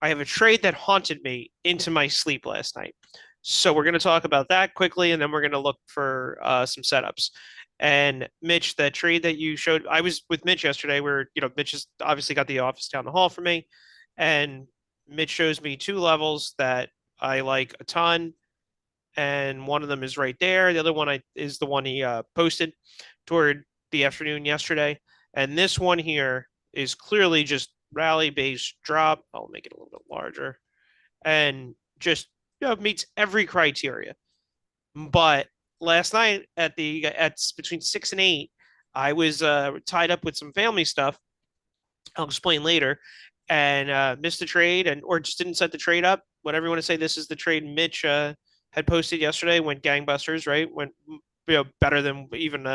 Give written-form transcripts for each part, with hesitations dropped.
I have a trade that haunted me into my sleep last night. So we're going to talk about that quickly, and then we're going to look for some setups. And Mitch, that trade that you showed, I was with Mitch yesterday. Where Mitch has obviously got the office down the hall from me, and Mitch shows me two levels that I like a ton, and one of them is right there. The other one is the one he posted toward the afternoon yesterday, and this one here is clearly just rally base drop. I'll make it a little bit larger, and just meets every criteria. But last night at between 6 and 8, I was tied up with some family stuff. I'll explain later, and missed the trade, and or just didn't set the trade up. Whatever you want to say, this is the trade Mitch had posted yesterday. Went gangbusters, right? Went better than even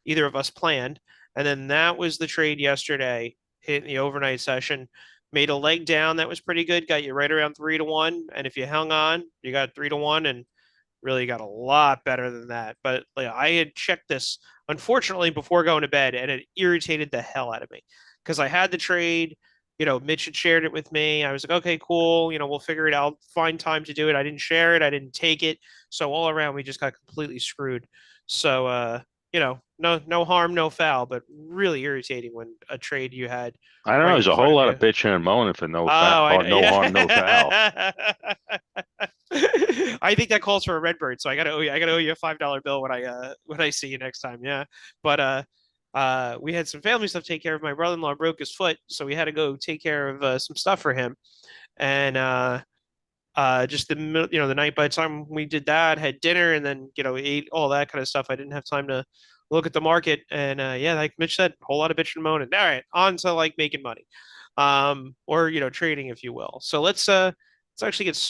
either of us planned. And then that was the trade yesterday, hit in the overnight session. Made a leg down that was pretty good. Got you right around 3 to 1, and if you hung on, you got 3 to 1, and really got a lot better than that. But like, I had checked this unfortunately before going to bed, and it irritated the hell out of me because I had the trade. Mitch had shared it with me. I was like, okay, cool. We'll figure it out. Find time to do it. I didn't share it. I didn't take it. So all around, we just got completely screwed. So, no harm, no foul, but really irritating when a trade you had I don't know. right There's in a front whole of lot you. of bitching and moaning for no Oh, I know. no harm, no foul. Yeah. I think that calls for a Redbird, so I gotta owe you a $5 bill when I see you next time. Yeah. But we had some family stuff to take care of. My brother-in-law broke his foot, so we had to go take care of some stuff for him. And just the night by the time we did that, had dinner, and then ate all that kind of stuff. I didn't have time to look at the market, and yeah, like Mitch said, a whole lot of bitching and moaning. All right, on to like making money, or trading, if you will. So let's actually get